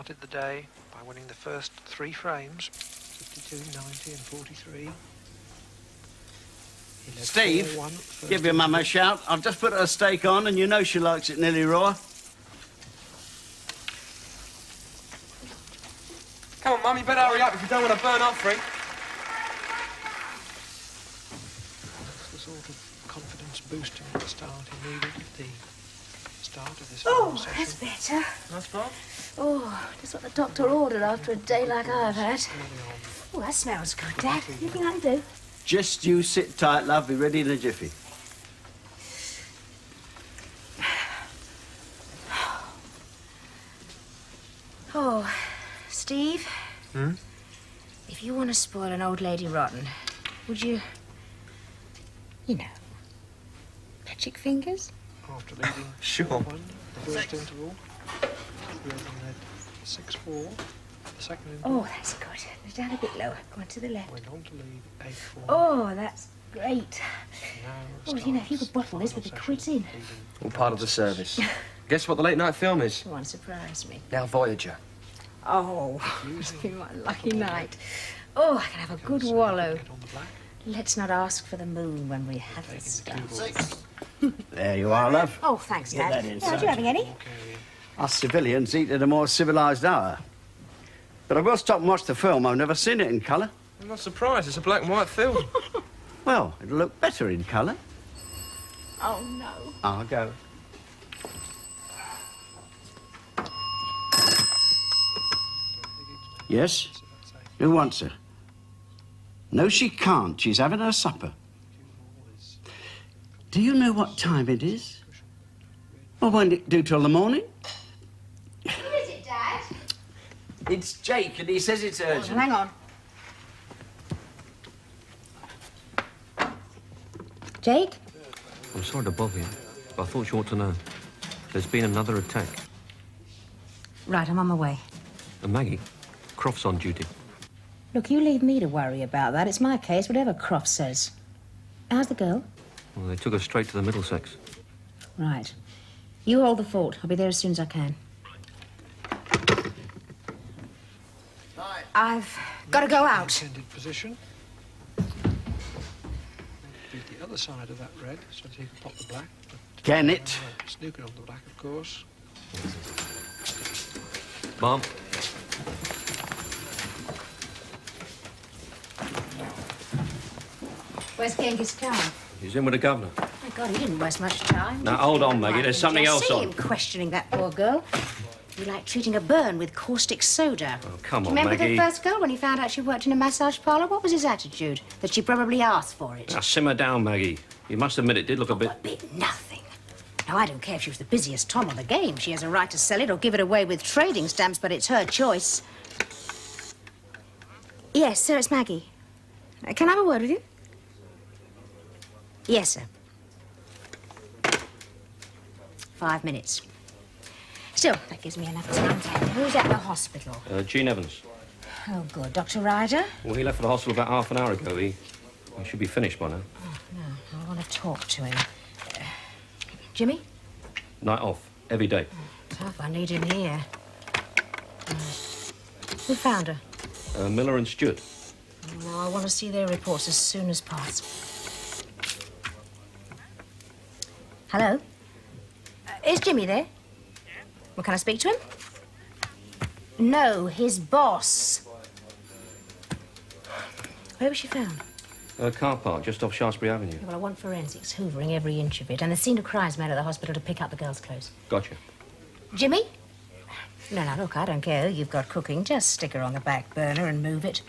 started the day by winning the first 3 frames, 52, 90 and 43. Steve, give your mum a shout. I've just put her steak on and you know she likes it nearly raw. Come on, Mum, you better hurry up if you don't want to burn up, Frank. That's the sort of confidence boosting start he needed at the start of this session. That's better. That's fine. Oh, that's what the doctor ordered after a day like I've had. Oh, that smells good, Dad. Anything I can do? Just you sit tight, love. Be ready in a jiffy. Oh, Steve? Hmm? If you want to spoil an old lady rotten, would you... You know, magic fingers? After leading Sure. 1, the first interval, we led 6-4. The second interval. Oh, that's good. Down a bit lower. Go on to the left. Went on to lead 8-4. Oh, that's great. Now Oh, you know, if you could bottle this with the quids in. All part of the service. Guess what the late night film is? Go on, surprise me. Now Voyager. Oh, it's been my lucky night. Oh, I can have a good wallow. Let's not ask for the moon when we have the stars. There you are, love. Oh, thanks, Dad. Get that in, Yeah, are you having any? Us civilians eat at a more civilised hour. But I will stop and watch the film. I've never seen it in colour. I'm not surprised. It's a black and white film. Well, it'll look better in colour. Oh, no. I'll go. Yes? Who wants her? No, she can't. She's having her supper. Do you know what time it is? Well, won't it do till the morning? Who is it, Dad? It's Jake, and he says it's urgent. Hang on. Jake? I'm sorry to bother you, but I thought you ought to know. There's been another attack. Right, I'm on my way. And Maggie, Croft's on duty. Look, you leave me to worry about that. It's my case, whatever Croft says. How's the girl? Well, they took her straight to the Middlesex. Right. You hold the fort. I'll be there as soon as I can. I've got to go out. Intended position. Beat the other side of that red so that he can pop the black. Can it? Snooker on the black, of course. Mom. Where's Genghis Khan? He's in with the governor. My God, he didn't waste much time. Now, hold on, Maggie. There's something else See on. him questioning that poor girl. You like treating a burn with caustic soda. Oh, come on, Remember Maggie. the first girl when he found out she worked in a massage parlour? What was his attitude? That she probably asked for it. Now, simmer down, Maggie. You must admit it did look a bit... A bit nothing. Now, I don't care if she was the busiest Tom on the game. She has a right to sell it or give it away with trading stamps, but it's her choice. Yes, sir, it's Maggie. Can I have a word with you? Yes, sir. 5 minutes. Still, that gives me enough time to... Who's at the hospital? Gene Evans. Oh, good. Dr. Ryder? Well, he left for the hospital about half an hour ago. He should be finished by now. Oh, no. I want to talk to him. Jimmy? Night off. Every day. Tough. I need him here. Who found her? Miller and Stewart. No, I want to see their reports as soon as possible. Hello? Is Jimmy there? Yeah. Well, can I speak to him? No, his boss. Where was she found? Car park, just off Shaftesbury Avenue. Well, I want forensics, hoovering every inch of it, and the scene of crime's man at the hospital to pick up the girl's clothes. Gotcha. Jimmy? No, look, I don't care who you've got cooking. Just stick her on the back burner and move it.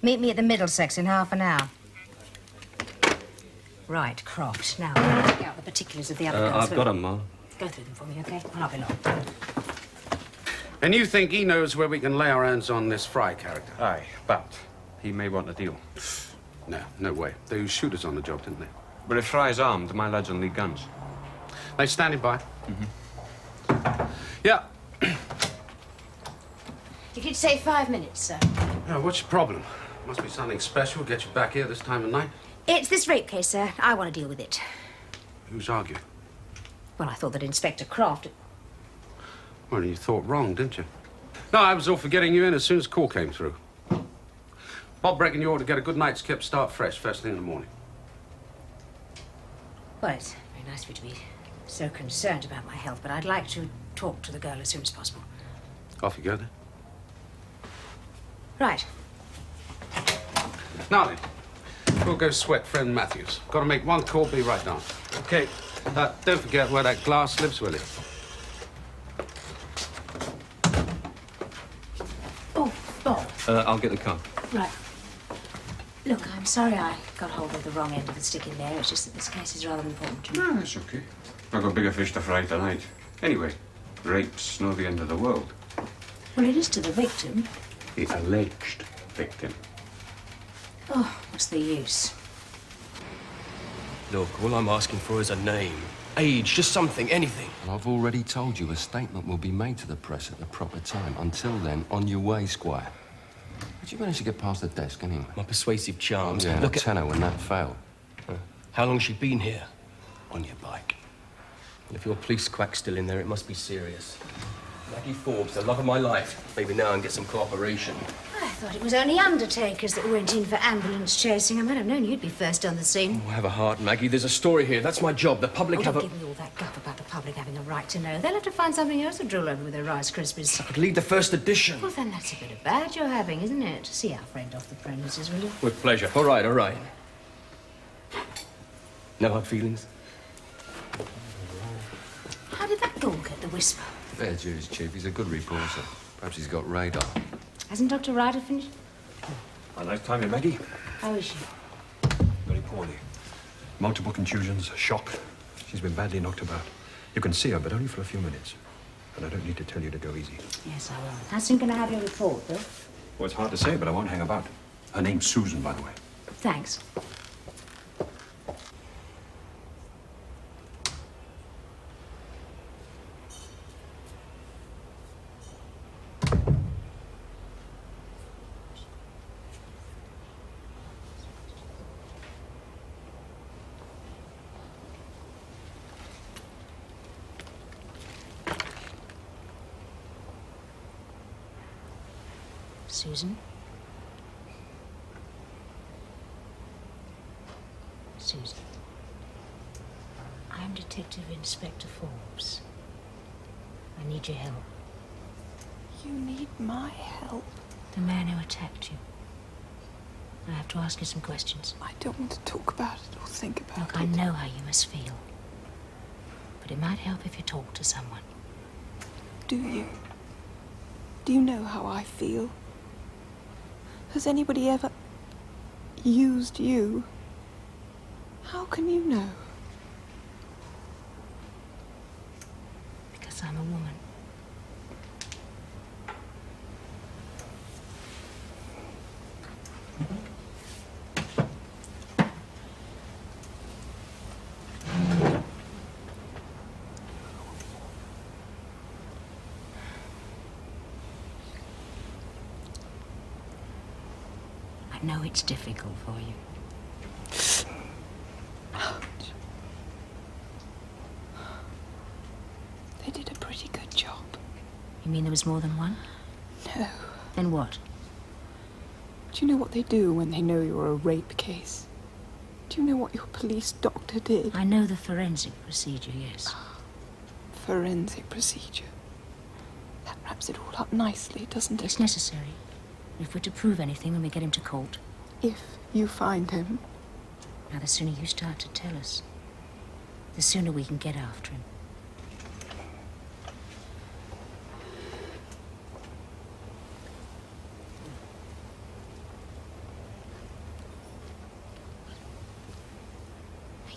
Meet me at the Middlesex in half an hour. Right, Croft. Now, check out the particulars of the other girls. I've got them, Ma. Go through them for me, OK? I'll be long. And you think he knows where we can lay our hands on this Fry character? Aye, but he may want a deal. No, no way. They used shooters on the job, didn't they? But if Fry's armed, my lads will need guns. They standing by? Mm-hmm. Yeah. You did say 5 minutes, sir. What's your problem? Must be something special. Get you back here this time of night. It's this rape case, sir. I want to deal with it. Who's arguing? Well, I thought that Inspector Croft... Well, you thought wrong, didn't you? No, I was all for getting you in as soon as call came through. Bob reckoned you ought to get a good night's kip, start fresh, first thing in the morning. Well, it's very nice of you to be so concerned about my health, but I'd like to talk to the girl as soon as possible. Off you go, then. Right. Now then, we'll go sweat friend Matthews. Got to make one call, be right down. Okay. Don't forget where that glass lives, will you? Oh, Bob. I'll get the car. Right. Look, I'm sorry I got hold of the wrong end of the stick in there. It's just that this case is rather important to me. No, that's okay. I've got bigger fish to fry tonight. Anyway, rape's not the end of the world. Well, it is to the victim. The alleged victim. Oh, what's the use? Look, all I'm asking for is a name. Age, just something, anything. Well, I've already told you a statement will be made to the press at the proper time. Until then, on your way, Squire. How'd you manage to get past the desk, anyway? My persuasive charms. Yeah, Look a tenner when that failed. How long's she been here? On your bike. And if your police quack's still in there, it must be serious. Maggie Forbes, the love of my life. Maybe now I can get some cooperation. I thought it was only undertakers that went in for ambulance chasing. I might have known you'd be first on the scene. Oh, have a heart, Maggie. There's a story here. That's my job. The public have Don't a... give me all that guff about the public having a right to know. They'll have to find something else to drool over with their Rice Krispies. I could lead the first edition. Well, then that's a bit of bad you're having, isn't it? See our friend off the premises, will you? With pleasure. All right, all right. No hard feelings? How did that ghoul get the whisper? Fair dues, Chief. He's a good reporter. Perhaps he's got radar. Hasn't Dr. Ryder finished? A nice time here, Maggie. How is she? Very poorly. Multiple contusions, shock. She's been badly knocked about. You can see her, but only for a few minutes. And I don't need to tell you to go easy. Yes, I will. How soon can I have your report, Bill? Well, it's hard to say, but I won't hang about. Her name's Susan, by the way. Thanks. Susan? Susan. I am Detective Inspector Forbes. I need your help. You need my help? The man who attacked you. I have to ask you some questions. I don't want to talk about it or think about Look, it. I know how you must feel. But it might help if you talk to someone. Do you? Do you know how I feel? Has anybody ever used you? How can you know? Because I'm a woman. I know it's difficult for you. Ouch. They did a pretty good job. You mean there was more than one? No. Then what? Do you know what they do when they know you're a rape case? Do you know what your police doctor did? I know the forensic procedure, yes. Forensic procedure. That wraps it all up nicely, doesn't it? It's necessary. If we're to prove anything when we get him to court. If you find him. Now, the sooner you start to tell us, the sooner we can get after him.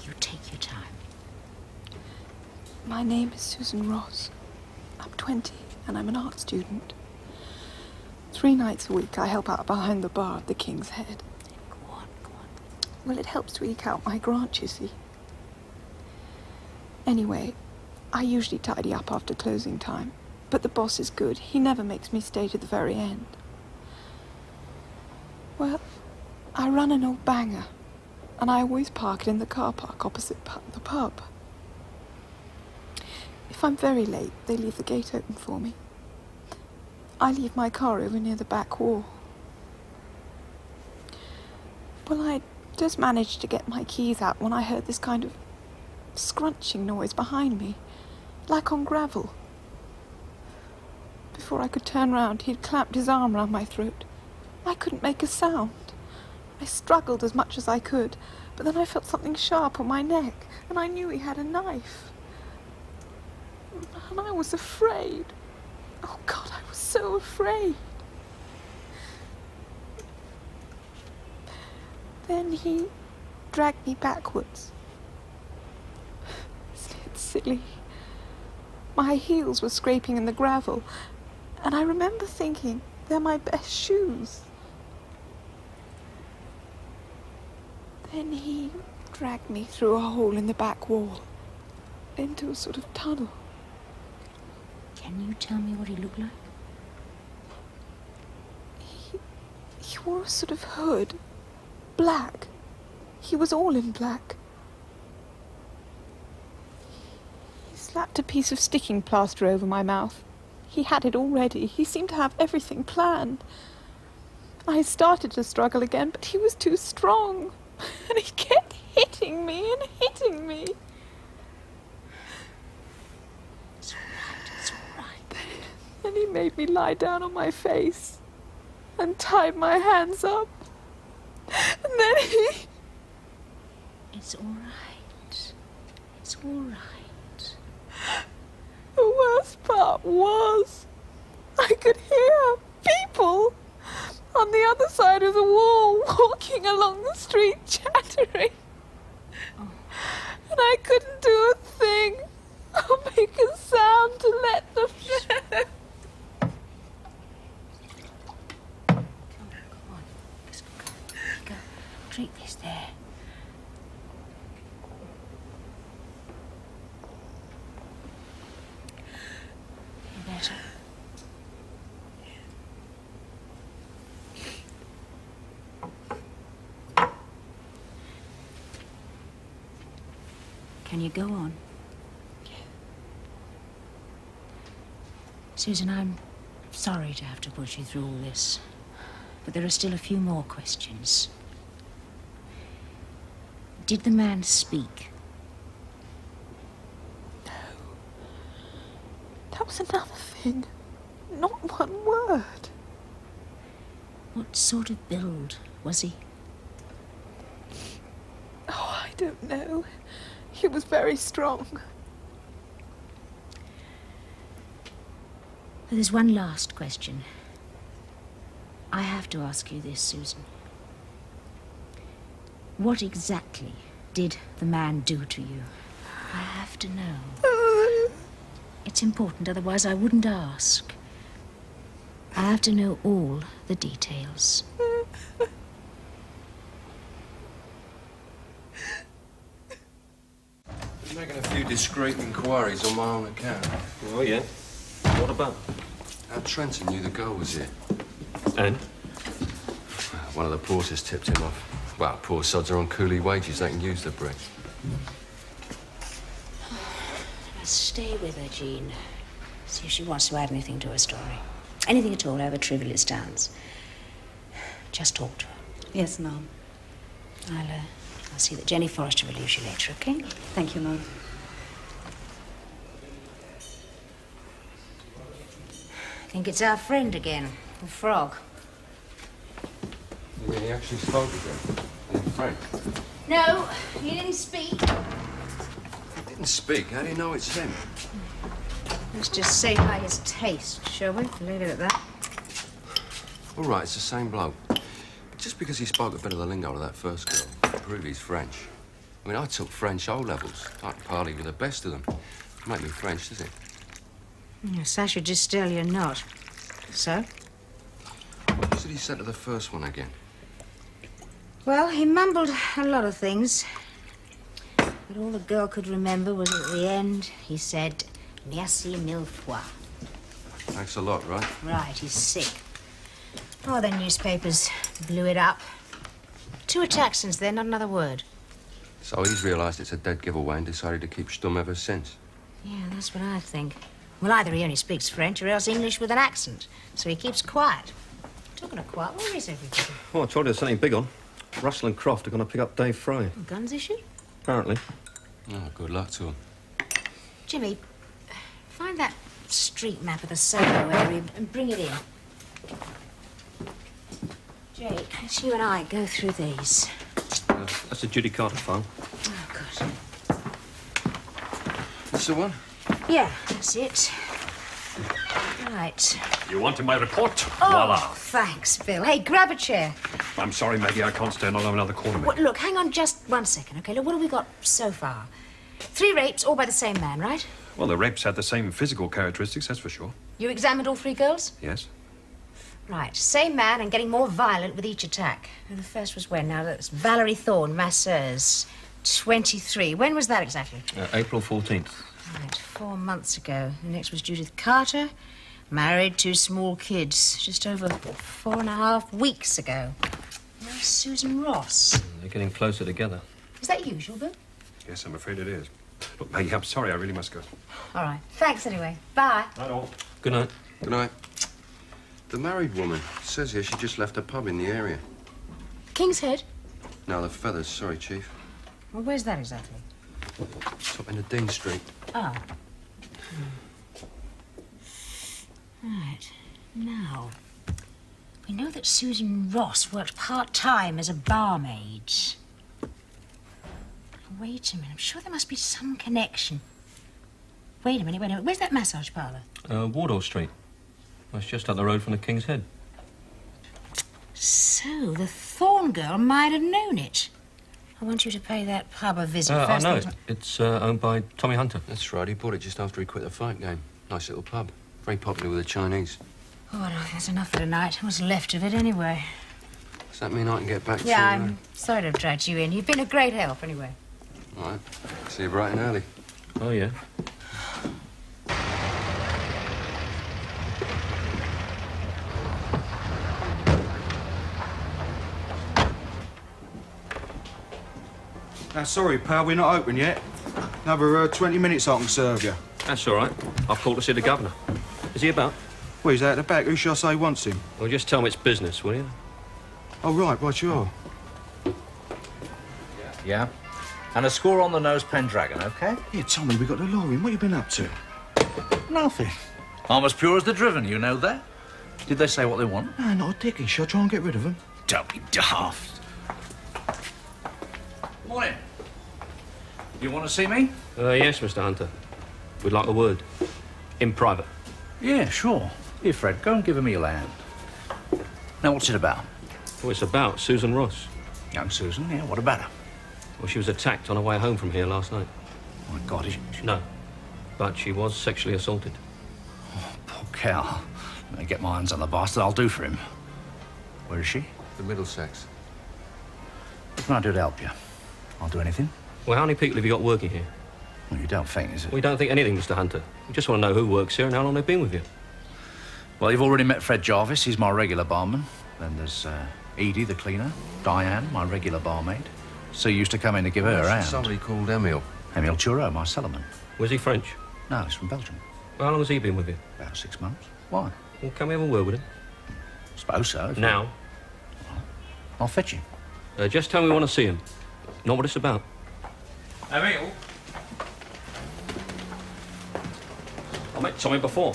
You take your time. My name is Susan Ross. I'm 20 and I'm an art student. 3 nights a week I help out behind the bar at the King's Head. Go on, go on. Well, it helps to eke out my grant, you see. Anyway, I usually tidy up after closing time. But the boss is good. He never makes me stay to the very end. Well, I run an old banger. And I always park it in the car park opposite the pub. If I'm very late, they leave the gate open for me. I leave my car over near the back wall. Well, I just managed to get my keys out when I heard this kind of scrunching noise behind me, like on gravel. Before I could turn round, he'd clamped his arm round my throat. I couldn't make a sound. I struggled as much as I could, but then I felt something sharp on my neck, and I knew he had a knife. And I was afraid. Oh, God, I was so afraid. Then he dragged me backwards. It's silly. My heels were scraping in the gravel, and I remember thinking, they're my best shoes. Then he dragged me through a hole in the back wall, into a sort of tunnel. Can you tell me what he looked like? He wore a sort of hood, black. He was all in black. He slapped a piece of sticking plaster over my mouth. He had it already. He seemed to have everything planned. I started to struggle again, but he was too strong. And he kept hitting me and hitting me. It's all right, it's all right. And he made me lie down on my face and tied my hands up. And then he... It's all right. It's all right. The worst part was I could hear people on the other side of the wall walking along the street chattering. Oh. And I couldn't do a thing or make a sound to let them know. Come on. Just go. Drink this there. You better. Can you go on? Susan, I'm sorry to have to put you through all this, but there are still a few more questions. Did the man speak? No. That was another thing. Not one word. What sort of build was he? Oh, I don't know. He was very strong. There's one last question. I have to ask you this, Susan. What exactly did the man do to you? I have to know. It's important, otherwise I wouldn't ask. I have to know all the details. I'm making a few discreet inquiries on my own account. Oh, yeah? What about? How Trenton knew the girl was here. And? One of the porters tipped him off. Well, poor sods are on coolie wages. They can use the brick. Stay with her, Jean. See if she wants to add anything to her story. Anything at all, however trivial it sounds. Just talk to her. Yes, Mum. I'll see that Jenny Forrester relieves you later, okay? Thank you, Mum. I think it's our friend again, the frog. You mean he actually spoke again? In French? No, he didn't speak. He didn't speak. How do you know it's him? Let's just say by his taste, shall we? Leave it at that. All right, it's the same bloke. Just because he spoke a bit of the lingo of that first girl, doesn't prove he's French. I mean, I took French O-levels. I can parley with the best of them. Make me French, does it? Yes, I should just tell you not. So? What did he say to the first one again? Well, he mumbled a lot of things. But all the girl could remember was at the end, he said, merci mille fois. Thanks a lot, right? Right, he's sick. Oh, the newspapers blew it up. 2 attacks since then, not another word. So he's realised it's a dead giveaway and decided to keep stum ever since. Yeah, that's what I think. Well, either he only speaks French or else English with an accent, so he keeps quiet. Talking of quiet, where is everybody? Well, I told you there's something big on. Russell and Croft are going to pick up Dave Fry. Guns issue? Apparently. Oh, good luck to him. Jimmy, find that street map of the Soho area and bring it in. Jake, let's you and I go through these. That's a Judy Carter file. Oh, good. This the one? Yeah, that's it. Right. You wanted my report? Oh, Voila. thanks, Bill. Hey, grab a chair. I'm sorry, Maggie, I can't stand on another corner. Well, look, hang on just 1 second, okay? Look, what have we got so far? 3 rapes, all by the same man, right? Well, the rapes had the same physical characteristics, that's for sure. You examined all 3 girls? Yes. Right, same man and getting more violent with each attack. And the first was when? Now, that's Valerie Thorne, masseuse, 23. When was that exactly? April 14th. Right, 4 months ago. The next was Judith Carter, married, 2 small kids, just over 4.5 weeks ago. Now Susan Ross. They're getting closer together. Is that usual, Bill? Yes, I'm afraid it is. Look, Maggie, I'm sorry, I really must go. All right. Thanks anyway. Bye. Not all. Good night. Good night. The married woman. It says here she just left a pub in the area. King's Head? No, the Feathers. Sorry, Chief. Well, where's that exactly? Top end of Dean Street. Oh. Right. Now, we know that Susan Ross worked part-time as a barmaid. Wait a minute. I'm sure there must be some connection. Wait a minute. Where's that massage parlour? Wardour Street. Well, it's just up the road from the King's Head. So, the Thorne girl might have known it. I want you to pay that pub a visit I first know thing. it. It's owned by Tommy Hunter. That's right. He bought it just after he quit the fight game. Nice little pub. Very popular with the Chinese. Oh, well, that's enough for tonight. What's left of it, anyway? Does that mean I can get back to... Yeah, I'm sorry to have dragged you in. You've been a great help, anyway. All right. See you bright and early. Oh, yeah. Sorry, pal, we're not open yet. Another 20 minutes I can serve you. That's all right. I've called to see the governor. Is he about? Well, he's out at the back. Who shall I say wants him? Well, just tell him it's business, will you? Oh, right, you are. Yeah? And a score on the nose Pendragon, OK? Yeah, Tommy, we got the law in. What you been up to? Nothing. I'm as pure as the driven, you know that? Did they say what they want? No, not a dicky. Shall I try and get rid of them? Don't be daft. Morning. You want to see me? Yes, Mr. Hunter. We'd like a word. In private. Yeah, sure. Here, Fred, go and give him your hand. Now, what's it about? Well, it's about Susan Ross. Young Susan, yeah, what about her? Well, she was attacked on her way home from here last night. Oh, my God, is she... No. But she was sexually assaulted. Oh, poor cow. Let me get my hands on the bastard. I'll do for him. Where is she? The Middlesex. What can I do to help you? I'll do anything. Well, how many people have you got working here? Well, you don't think, is it? We don't think anything, Mr. Hunter. We just want to know who works here and how long they've been with you. Well, you've already met Fred Jarvis. He's my regular barman. Then there's Edie, the cleaner. Diane, my regular barmaid. So you used to come in to give her a hand. Somebody called Emile. Emile Tureau, my cellarman. Was he French? No, he's from Belgium. Well, how long has he been with you? About 6 months. Why? Well, can we have a word with him? Suppose so. Now? I'll fetch him. Just tell me we want to see him. Not what it's about. Emile? I met Tommy before.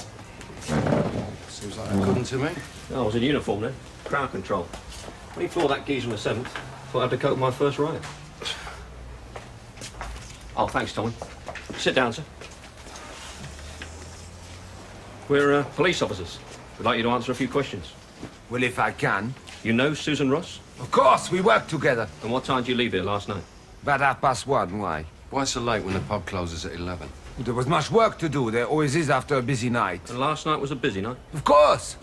Seems like a good one to me. I was in uniform then. Crowd control. When he floored that geezer on the 7th, thought I had to cope with my first riot. Oh, thanks, Tommy. Sit down, sir. We're police officers. We'd like you to answer a few questions. Well, if I can. You know Susan Ross? Of course, we work together. And what time did you leave here last night? About 1:30, why? Why so late when the pub closes at 11? There was much work to do. There always is after a busy night. And last night was a busy night? Of course.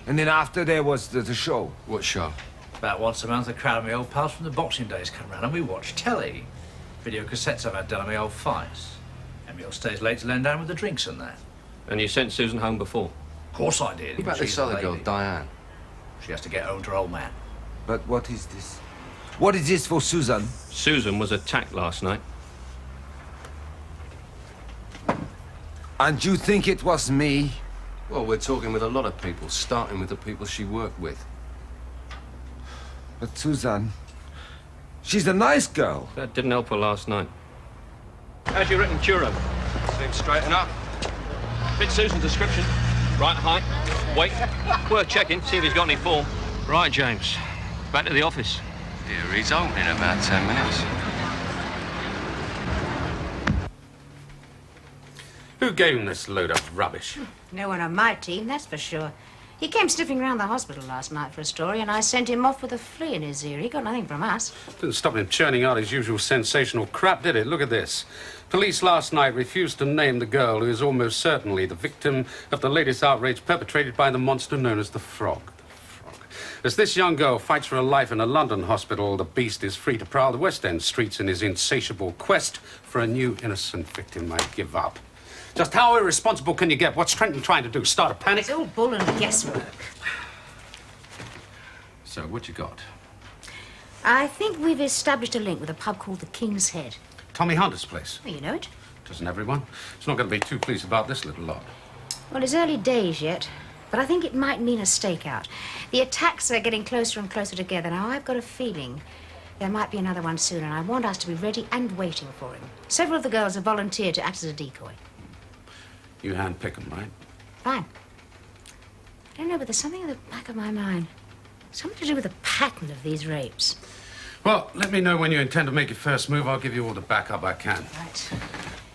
And then after there was the show. What show? About once a month, a crowd of me old pals from the Boxing Days come round and we watch telly. Video cassettes I've had done of my old fights. Emile stays late to lend down with the drinks and that. And you sent Susan home before? Of course I did. What about this other girl, Diane? She has to get home to her old man. But what is this? What is this for Susan? Susan was attacked last night. And you think it was me? Well, we're talking with a lot of people, starting with the people she worked with. But Suzanne, she's a nice girl. That didn't help her last night. How's your written churro? Seems straight enough. Fit Susan's description. Right height, weight. Worth checking, see if he's got any form. Right, James. Back to the office. Yeah, he's open in about 10 minutes. Who gave him this load of rubbish? No one on my team, that's for sure. He came sniffing around the hospital last night for a story, and I sent him off with a flea in his ear. He got nothing from us. Didn't stop him churning out his usual sensational crap, did it? Look at this. Police last night refused to name the girl who is almost certainly the victim of the latest outrage perpetrated by the monster known as the Frog. As this young girl fights for her life in a London hospital, the beast is free to prowl the West End streets in his insatiable quest for a new innocent victim. I give up. Just how irresponsible can you get? What's Trenton trying to do? Start a panic? It's all bull and guesswork. So, what you got? I think we've established a link with a pub called the King's Head. Tommy Hunter's place. Well, you know it. Doesn't everyone? It's not going to be too pleased about this little lot. Well, it's early days yet, but I think it might mean a stakeout. The attacks are getting closer and closer together. Now, I've got a feeling there might be another one soon, and I want us to be ready and waiting for him. Several of the girls have volunteered to act as a decoy. You handpick them, right? Fine. I don't know, but there's something in the back of my mind. Something to do with the pattern of these rapes. Well, let me know when you intend to make your first move. I'll give you all the backup I can. Right.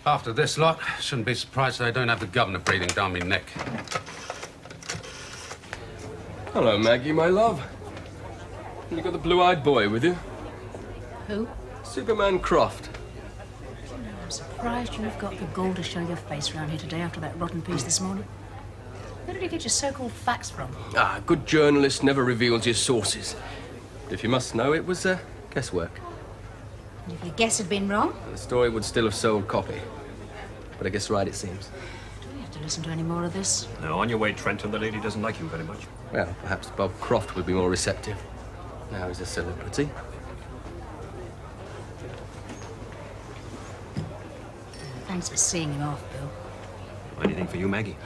After this lot, shouldn't be surprised that I don't have the governor breathing down my neck. Hello, Maggie, my love. You got the blue-eyed boy with you? Who? Superman Croft. I'm surprised you've got the gall to show your face around here today after that rotten piece this morning. Where did you get your so-called facts from? Ah, good journalist never reveals his sources. If you must know, it was guesswork. And if your guess had been wrong? The story would still have sold copy. But I guess right, it seems. Do we have to listen to any more of this? No, on your way, Trenton, the lady doesn't like you very much. Well, perhaps Bob Croft would be more receptive. Now he's a celebrity. Thanks for seeing him off, Bill. Anything for you, Maggie?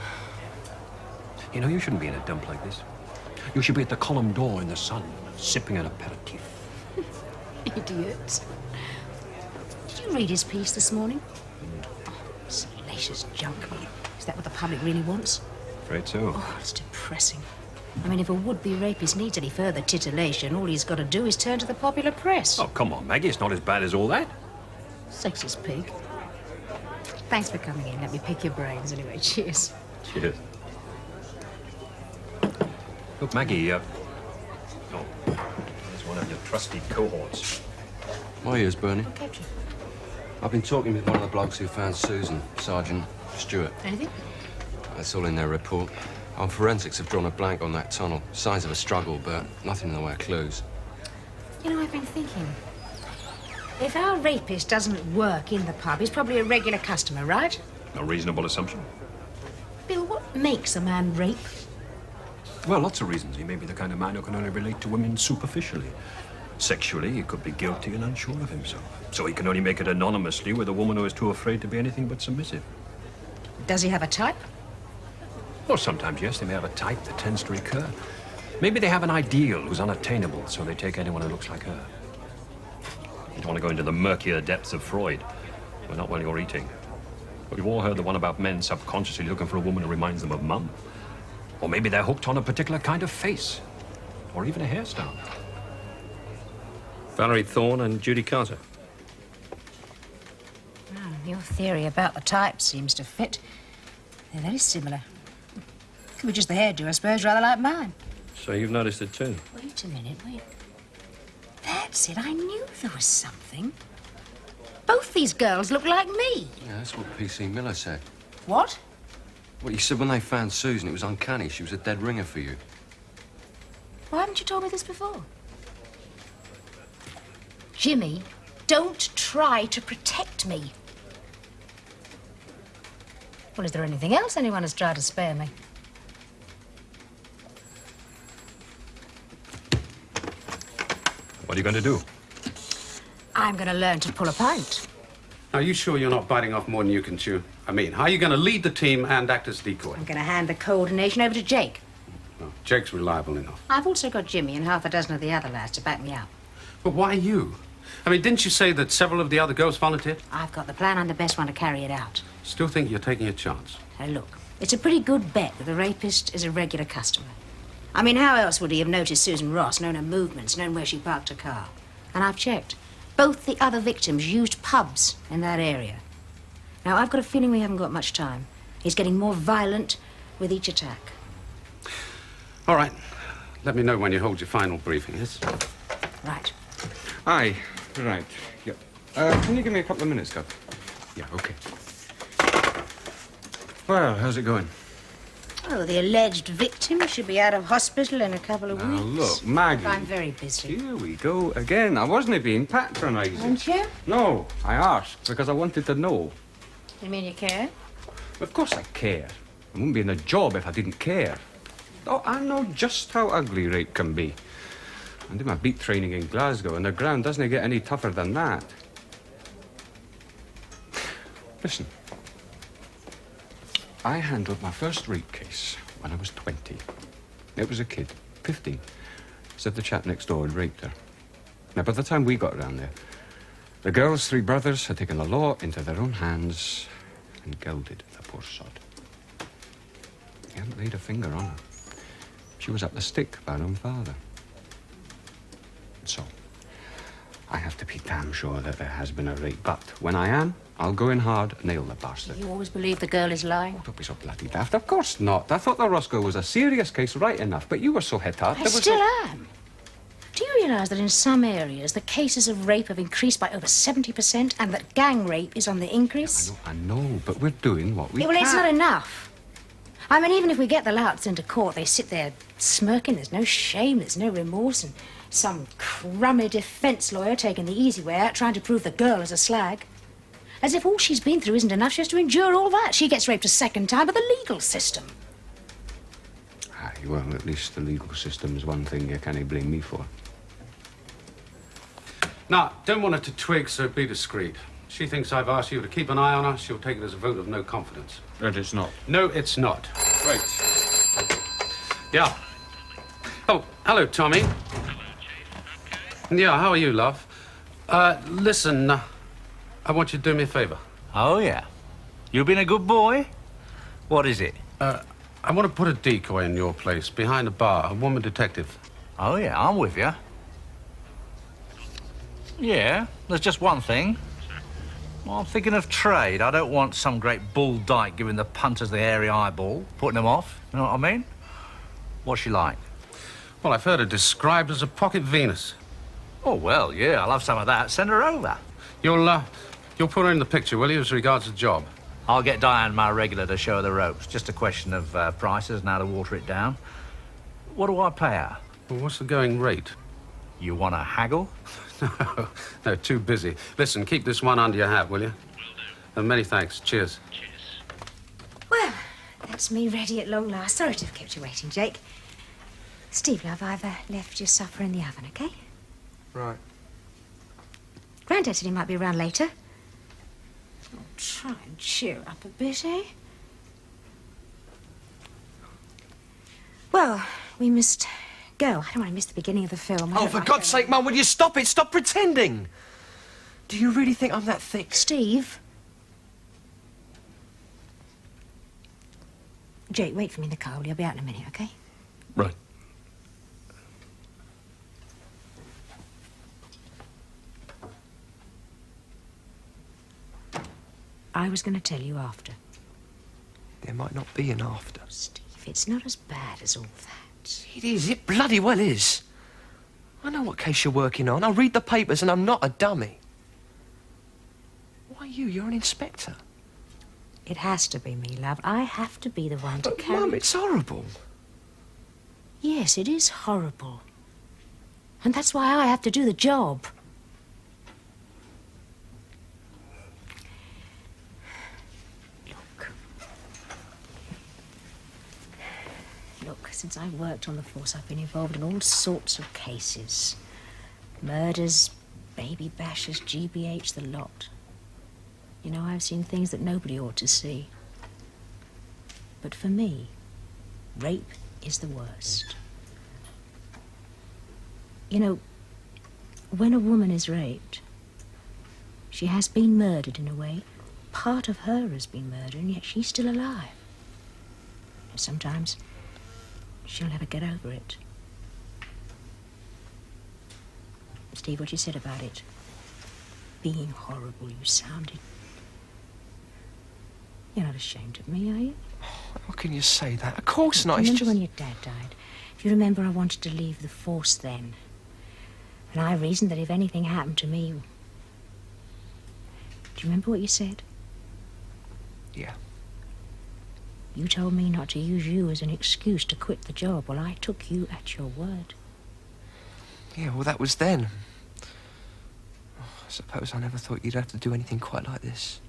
You know, you shouldn't be in a dump like this. You should be at the column door in the sun, sipping an aperitif. Idiot. Did you read his piece this morning? Oh, salacious junk. Is that what the public really wants? Afraid so. Oh, it's depressing. I mean, if a would-be rapist needs any further titillation, all he's got to do is turn to the popular press. Oh, come on, Maggie. It's not as bad as all that. Sexist pig. Thanks for coming in. Let me pick your brains anyway. Cheers. Cheers. Look, Maggie, oh, there's one of your trusty cohorts. My ears burning. Okay, Jim. I've been talking with one of the blokes who found Susan, Sergeant Stewart. Anything? That's all in their report. Our forensics have drawn a blank on that tunnel. Signs of a struggle, but nothing in the way of clues. You know, I've been thinking. If our rapist doesn't work in the pub, he's probably a regular customer, right? A reasonable assumption. Bill, what makes a man rape? Well, lots of reasons. He may be the kind of man who can only relate to women superficially. Sexually, he could be guilty and unsure of himself. So he can only make it anonymously with a woman who is too afraid to be anything but submissive. Does he have a type? Well, sometimes, yes, they may have a type that tends to recur. Maybe they have an ideal who's unattainable, so they take anyone who looks like her. You don't want to go into the murkier depths of Freud. Well, not while you're eating. But we've all heard the one about men subconsciously looking for a woman who reminds them of Mum. Or maybe they're hooked on a particular kind of face. Or even a hairstyle. Valerie Thorne and Judy Carter. Well, your theory about the type seems to fit. They're very similar. Could be just the hairdo, I suppose, rather like mine. So you've noticed it too? Wait a minute, wait. That's it, I knew there was something. Both these girls look like me. Yeah, that's what P.C. Miller said. What? Well, you said when they found Susan, it was uncanny. She was a dead ringer for you. Why haven't you told me this before? Jimmy, don't try to protect me. Well, is there anything else anyone has tried to spare me? What are you going to do? I'm going to learn to pull a pint. Are you sure you're not biting off more than you can chew? I mean, how are you going to lead the team and act as decoy? I'm going to hand the coordination over to Jake. Well, Jake's reliable enough. I've also got Jimmy and half a dozen of the other lads to back me up. But why you? I mean, didn't you say that several of the other girls volunteered? I've got the plan. I'm the best one to carry it out. Still think you're taking a chance? Now, look, it's a pretty good bet that the rapist is a regular customer. I mean, how else would he have noticed Susan Ross, known her movements, known where she parked her car? And I've checked. Both the other victims used pubs in that area. Now, I've got a feeling we haven't got much time. He's getting more violent with each attack. All right. Let me know when you hold your final briefing, yes? Right. Aye, right. Yep. Can you give me a couple of minutes, Gov? Yeah, OK. Well, how's it going? Oh, the alleged victim should be out of hospital in a couple of weeks. Now, look, Maggie. I'm very busy. Here we go again. I wasn't being patronising. Weren't you? No, I asked because I wanted to know. You mean you care? Of course I care. I wouldn't be in a job if I didn't care. Oh, I know just how ugly rape can be. I did my beat training in Glasgow, and the ground doesn't get any tougher than that. Listen. I handled my first rape case when I was 20. It was a kid, 15. Said the chap next door had raped her. Now, by the time we got around there, the girl's 3 brothers had taken the law into their own hands and gelded the poor sod. He hadn't laid a finger on her. She was up the stick by her own father. So, I have to be damn sure that there has been a rape. But when I am, I'll go in hard, nail the bastard. You always believe the girl is lying? Oh, don't be so bloody daft. Of course not. I thought the Roscoe was a serious case right enough, but you were so hit up. I still am. Do you realise that in some areas the cases of rape have increased by over 70% and that gang rape is on the increase? I know, but we're doing what we Yeah, well, can. it's not enough. I mean, even if we get the louts into court, they sit there smirking. There's no shame, there's no remorse, and some crummy defence lawyer taking the easy way out, trying to prove the girl is a slag. As if all she's been through isn't enough, she has to endure all that. She gets raped a second time by the legal system. Aye, well, at least the legal system is one thing you can't blame me for. Now, don't want her to twig, so be discreet. She thinks I've asked you to keep an eye on her. She'll take it as a vote of no confidence. But it's not. No, it's not. Right. Yeah. Oh, hello, Tommy. Yeah, how are you, love? Listen, I want you to do me a favour. Oh, yeah? You been a good boy? What is it? I want to put a decoy in your place, behind the bar, a woman detective. Oh, yeah, I'm with you. Yeah, there's just one thing. Well, I'm thinking of trade. I don't want some great bull dyke giving the punters the hairy eyeball, putting them off. You know what I mean? What's she like? Well, I've heard her described as a pocket Venus. Oh, well, yeah, I'll have some of that. Send her over. You'll put her in the picture, will you, as regards the job? I'll get Diane, my regular, to show her the ropes. Just a question of prices and how to water it down. What do I pay her? Well, what's the going rate? You want to haggle? No, too busy. Listen, keep this one under your hat, will you? And many thanks. Cheers. Well, that's me ready at long last. Sorry to have kept you waiting, Jake. Steve, love, I've left your supper in the oven, OK? Right. Grandad said he might be around later. Oh, try and cheer up a bit, eh? Well, we must go. I don't want to miss the beginning of the film. Oh, for God's sake, Mum, will you stop it? Stop pretending. Do you really think I'm that thick? Steve. Jake, wait for me in the car, will you? I'll be out in a minute, OK? Right. I was going to tell you after. There might not be an after. Steve, it's not as bad as all that. It is. It bloody well is. I know what case you're working on. I read the papers and I'm not a dummy. Why you? You're an inspector. It has to be me, love. I have to be the one to carry... Mum, it's horrible. Yes, it is horrible. And that's why I have to do the job. Look, since I worked on the force, I've been involved in all sorts of cases. Murders, baby bashers, GBH, the lot. You know, I've seen things that nobody ought to see. But for me, rape is the worst. You know, when a woman is raped, she has been murdered in a way. Part of her has been murdered, and yet she's still alive. And sometimes she'll never get over it. Steve, what you said about it being horrible, you sounded... You're not ashamed of me, are you? How can you say that? Of course not. Remember when your dad died? If you remember, I wanted to leave the force then. And I reasoned that if anything happened to me... Do you remember what you said? Yeah. You told me not to use you as an excuse to quit the job. Well, I took you at your word. Yeah, well, that was then. I suppose I never thought you'd have to do anything quite like this.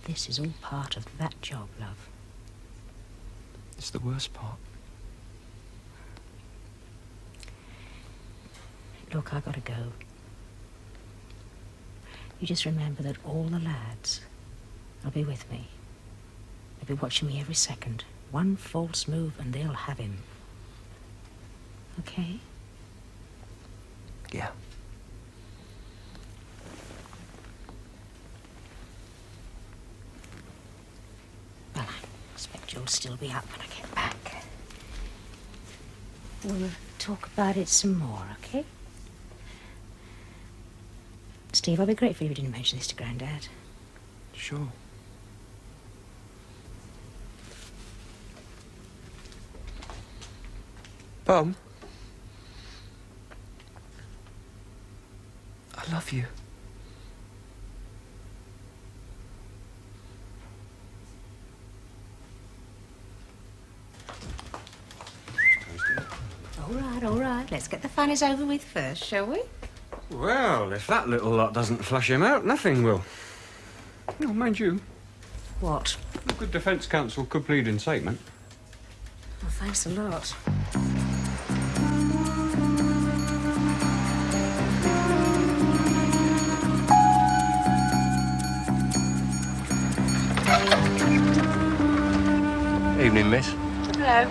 This is all part of that job, love. It's the worst part. Look, I gotta go. You just remember that all the lads will be with me. They'll be watching me every second. One false move and they'll have him. Okay? Yeah. Well, I expect you'll still be up when I get back. We'll talk about it some more, okay? Steve, I'll be grateful if you didn't mention this to Grandad. Sure. Mum? I love you. All right. Let's get the funnies over with first, shall we? Well, if that little lot doesn't flush him out, nothing will. No, mind you. What? A good defence counsel could plead incitement. Well, thanks a lot. Evening, miss. Hello.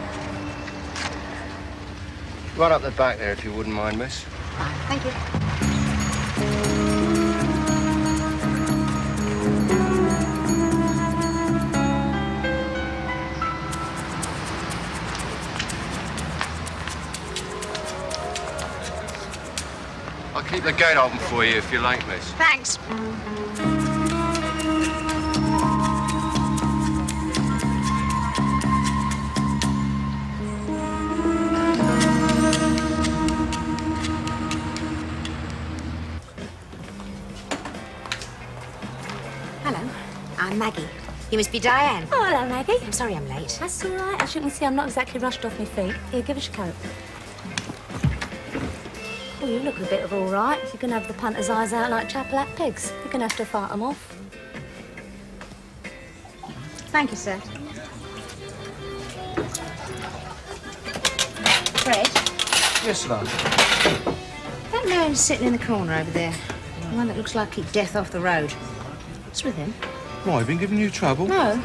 Right up the back there, if you wouldn't mind, miss. Thank you. I'll keep the gate open for you if you like, miss. Thanks. Hello, I'm Maggie. You must be Diane. Oh, hello, Maggie. I'm sorry I'm late. That's all right. As you can see, I'm not exactly rushed off my feet. Here, give us your coat. Well, you look a bit of all right. You're going to have the punter's eyes out like chapel-at pigs. You're going to have to fight them off. Thank you, sir. Fred? Yes, love. That man sitting in the corner over there. The one that looks like he'd death off the road. What's with him? Why, been giving you trouble? No.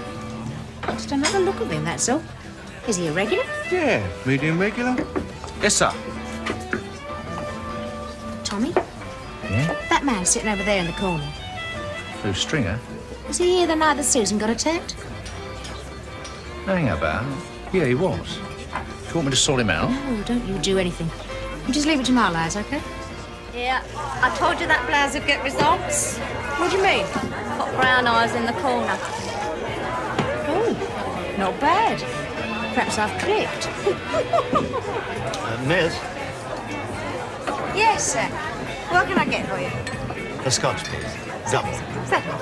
Just another look at him, that's all. Is he a regular? Yeah, medium regular. Yes, sir. Tommy? Yeah? That man sitting over there in the corner. Who's Stringer? Was he here the night that Susan got attacked? Hang about. Yeah, he was. Do you want me to sort him out? No, don't you do anything. You just leave it to my lads, OK? Yeah, I told you that blouse would get results. What do you mean? Got brown eyes in the corner. Oh, not bad. Perhaps I've clicked. Miss, Yes, sir. What can I get for you? a scotch, please. Double. Second.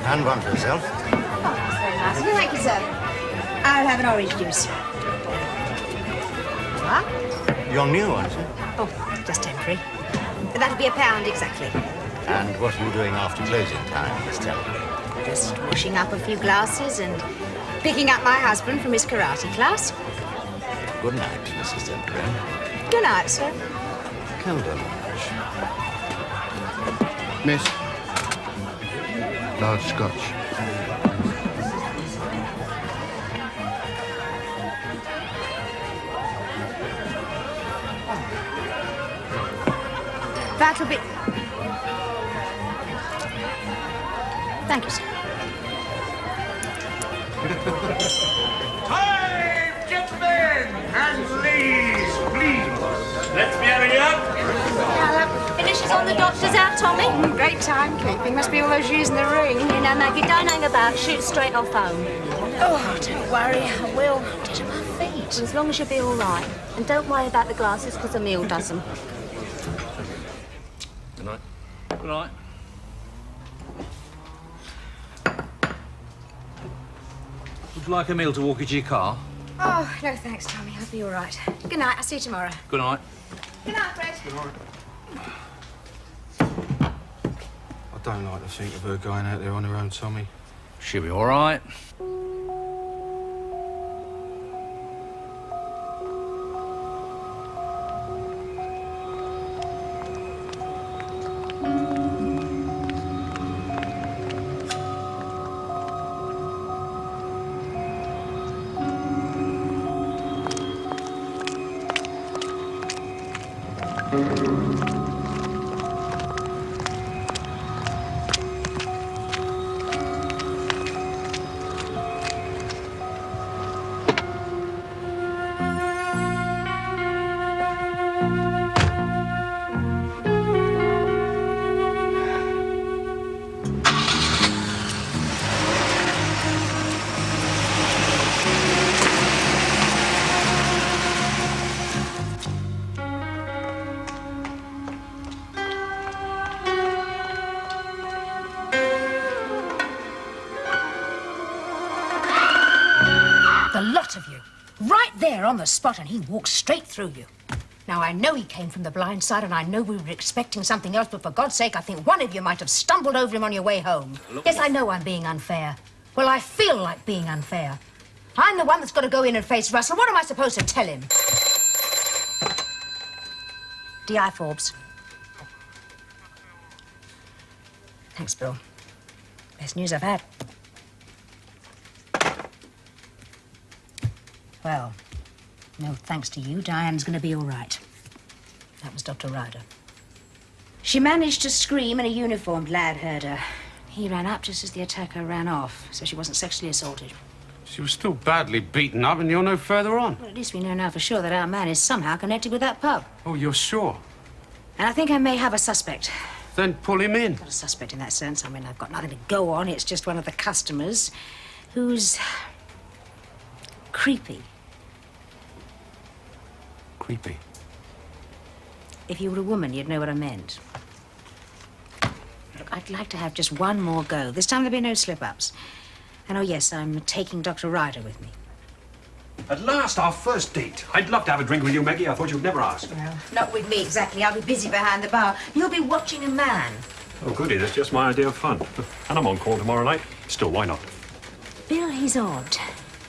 And one for yourself. Oh, that's very nice. Thank you, sir. I'll have an orange juice. What? You're new, aren't you? Oh, just temporary. That'll be £1 exactly. And what are you doing after closing time, Miss Teller? Just washing up a few glasses and picking up my husband from his karate class. Good night, Mrs. Temple. Good night, sir. Come down. Miss. Large Scotch. That'll be... Thank you, sir. Time, gentlemen and ladies, please. Let's be having up. Finishes on the doctor's out, Tommy. Great timekeeping. Must be all those years in the ring. You know, Maggie, don't hang about. Shoot straight off home. Oh, don't worry. I will. Get on my feet. Well, as long as you'll be all right. And don't worry about the glasses, because Emile does them. Good night. Good night. Would you like Emile to walk you to your car? Oh, no thanks, Tommy. I'll be all right. Good night. I'll see you tomorrow. Good night. Good night, Fred. Good night. I don't like to think of her going out there on her own, Tommy. She'll be all right. The lot of you. Right there on the spot, and he walked straight through you. Now, I know he came from the blind side, and I know we were expecting something else, but for God's sake, I think one of you might have stumbled over him on your way home. Yes, I know I'm being unfair. Well, I feel like being unfair. I'm the one that's got to go in and face Russell. What am I supposed to tell him? D.I. Forbes. Thanks, Bill. Best news I've had. Well, no thanks to you, Diane's going to be all right. That was Dr. Ryder. She managed to scream and a uniformed lad heard her. He ran up just as the attacker ran off, so she wasn't sexually assaulted. She was still badly beaten up and you're no further on. Well, at least we know now for sure that our man is somehow connected with that pub. Oh, you're sure? And I think I may have a suspect. Then pull him in. Not a suspect in that sense. I mean, I've got nothing to go on. It's just one of the customers who's creepy. Creepy. If you were a woman, you'd know what I meant. Look, I'd like to have just one more go. This time there'll be no slip-ups. And oh, yes, I'm taking Dr. Ryder with me. At last, our first date. I'd love to have a drink with you, Maggie. I thought you'd never ask. Well, not with me exactly. I'll be busy behind the bar. You'll be watching a man. Oh, goody. That's just my idea of fun. And I'm on call tomorrow night. Still, why not? Bill, he's odd.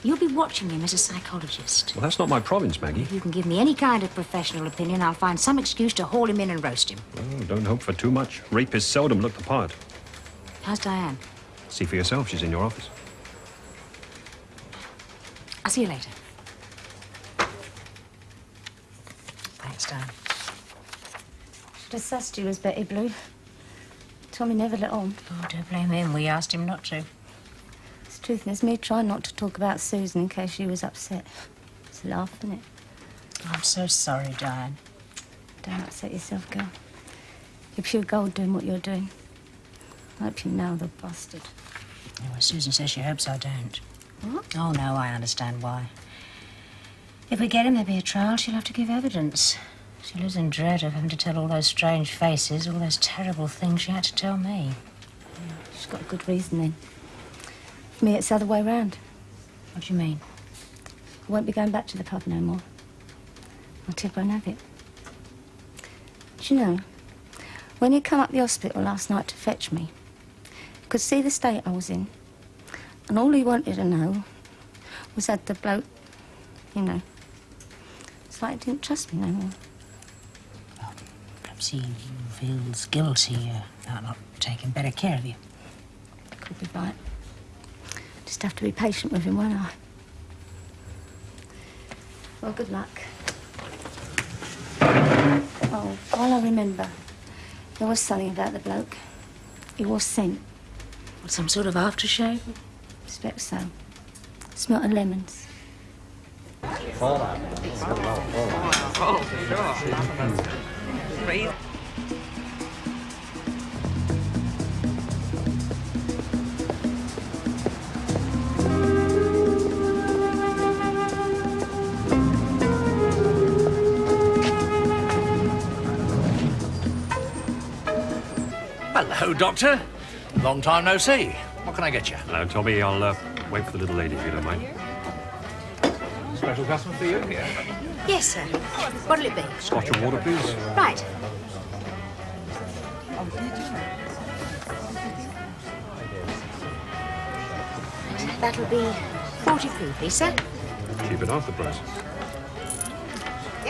You'll be watching him as a psychologist. Well, that's not my province, Maggie. If you can give me any kind of professional opinion, I'll find some excuse to haul him in and roast him. Oh, don't hope for too much. Rapists seldom look the part. How's Diane? See for yourself. She's in your office. I'll see you later. Thanks, Diane. Should have sussed you as Betty Blue. Tommy never let on. Oh, don't blame him. We asked him not to. It's truth, and it's me trying not to talk about Susan in case she was upset. It's a laugh, isn't it? I'm so sorry, Diane. Don't upset yourself, girl. You're pure gold doing what you're doing. I hope you nail the bastard. Yeah, well, Susan says she hopes I don't. What? Oh, no, I understand why. If we get him, there'll be a trial. She'll have to give evidence. She lives in dread of having to tell all those strange faces, all those terrible things she had to tell me. Yeah, she's got a good reason, then. For me, it's the other way round. What do you mean? I won't be going back to the pub no more. My Ted won't have it. Do you know, when you come up the hospital last night to fetch me, you could see the state I was in, and all he wanted to know was had the bloke, you know. It's like he didn't trust me no more. Well, perhaps he feels guilty about not taking better care of you. Could be right. Just have to be patient with him, won't I? Well, good luck. Oh, while I remember, there was something about the bloke. He was sent. What, some sort of aftershave? Expect so. Smelt of lemons. Hello, Doctor. Long time no see. What can I get you? Hello, Tommy. I'll wait for the little lady if you don't mind. Special customer for you? Yeah. Yes, sir. What'll it be? Scotch and water, please. Right. That'll be 40p, please, sir. Keep it half the price.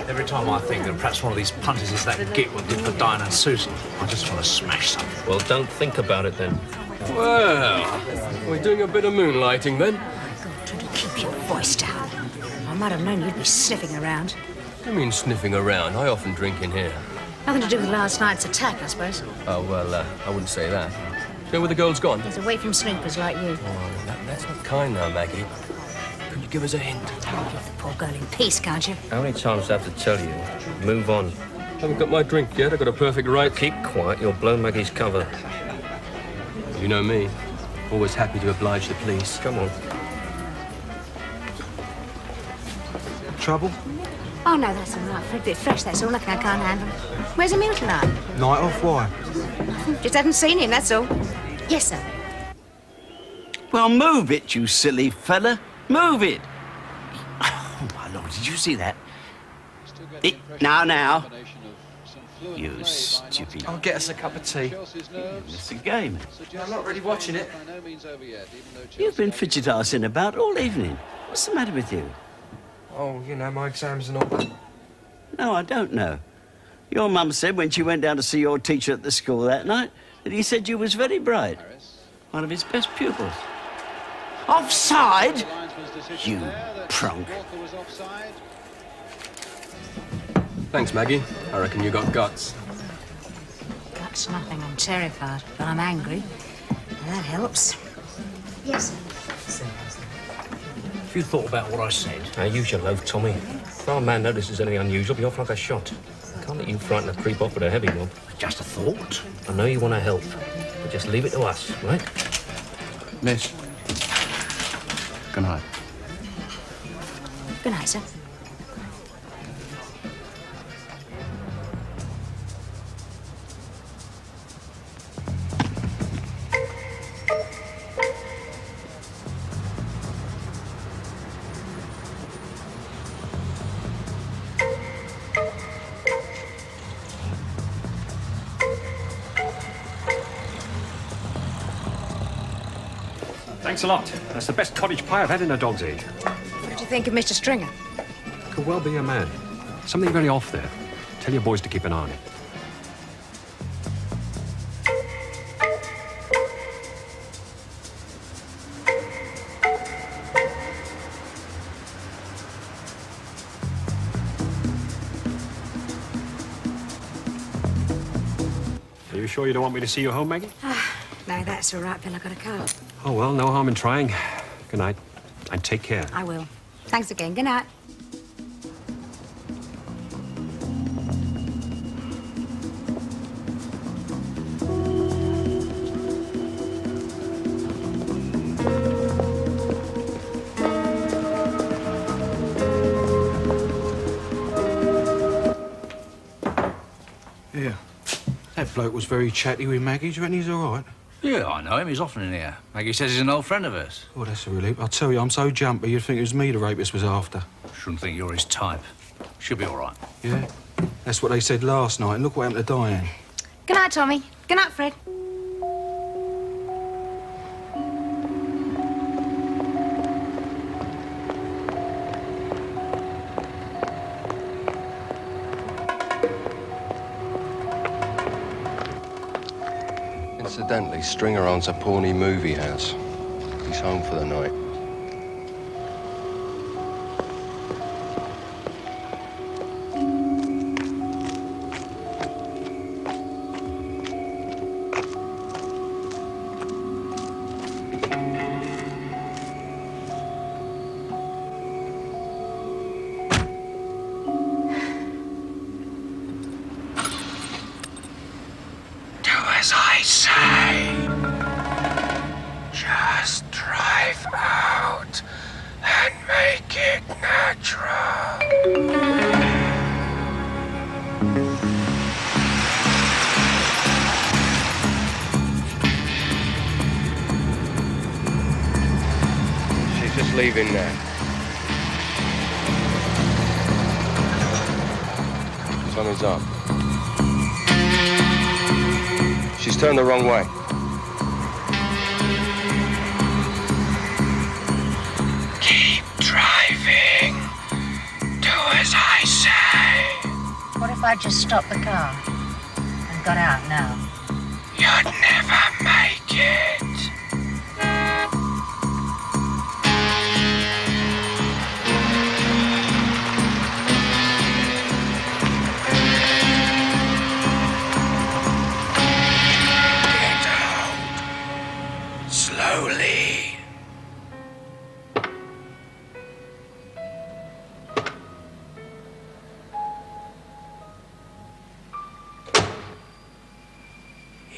Every time I think that perhaps one of these punters is that git what did for Diane and Susan, I just want to smash something. Well, don't think about it then. Well, we're doing a bit of moonlighting then. Try to keep your voice down. I might have known you'd be sniffing around. I mean sniffing around. I often drink in here. Nothing to do with last night's attack, I suppose. Oh, well, I wouldn't say that. You know where the girl's gone? He's away from snoopers like you. Oh, that's not kind now, Maggie. Could you give us a hint? Leave the poor girl in peace, can't you? How many times do I have to tell you? Move on. Haven't got my drink yet. I've got a perfect right. Keep quiet. You'll blow Maggie's cover. You know me. Always happy to oblige the police. Come on. Trouble? Oh, no, that's all right. For a bit fresh, that's all. Nothing I can't handle. Where's Emil tonight? Night off, why? Just haven't seen him, that's all. Yes, sir. Well, move it, you silly fella. Move it. Oh, my Lord, did you see that? Now. You stupid... I'll get us a cup of tea. It's a game. I'm not really watching it. You've been fidget-arsing about all evening. What's the matter with you? Oh, you know, my exams and all that. No, I don't know. Your mum said when she went down to see your teacher at the school that night that he said you was very bright. One of his best pupils. Offside? You prunk. Thanks, Maggie. I reckon you got guts. Guts nothing. I'm terrified, but I'm angry. And that helps. Yes, sir. If you thought about what I said... Now, use your loaf, Tommy. If our man notices anything unusual, be off like a shot. I can't let you frighten a creep off with a heavy one. Just a thought. I know you want to help, but just leave it to us, right? Miss. Good night. Good night, sir. Thanks a lot. That's the best cottage pie I've had in a dog's age. What did you think of Mr. Stringer? Could well be a man. Something very off there. Tell your boys to keep an eye on it. Are you sure you don't want me to see you home, Maggie? No, that's all right, Bill. I got a car. Oh, well, no harm in trying. Good night. And take care. I will. Thanks again. Good night. Yeah. That bloke was very chatty with Maggie. Do you reckon he's all right? Yeah, I know him. He's often in here. Maggie says he's an old friend of hers. Oh, that's a relief. I tell you, I'm so jumpy, you'd think it was me the rapist was after. Shouldn't think you're his type. She'll be all right. Yeah? That's what they said last night, and look what happened to Diane. Good night, Tommy. Good night, Fred. Incidentally, Stringer owns a Pawnee movie house. He's home for the night. As I say, just drive out and make it natural. She's just leaving now. Something's up. She's turned the wrong way. Keep driving. Do as I say. What if I just stopped the car and got out now? You'd never make it. Slowly.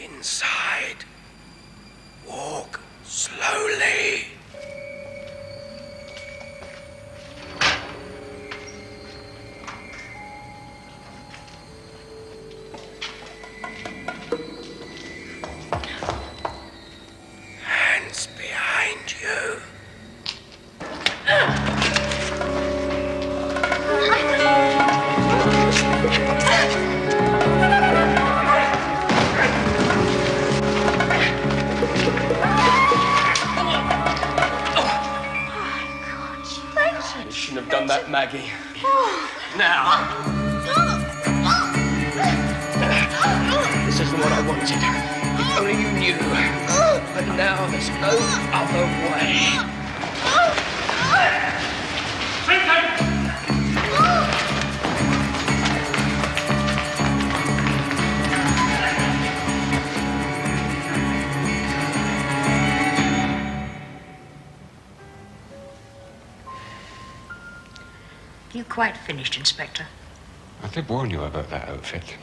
Inside. Walk slowly. Hands behind you. You shouldn't have done that, Maggie. Now. This isn't what I wanted. If only you knew. But now there's no other way. You quite finished, Inspector? I did warn you about that outfit.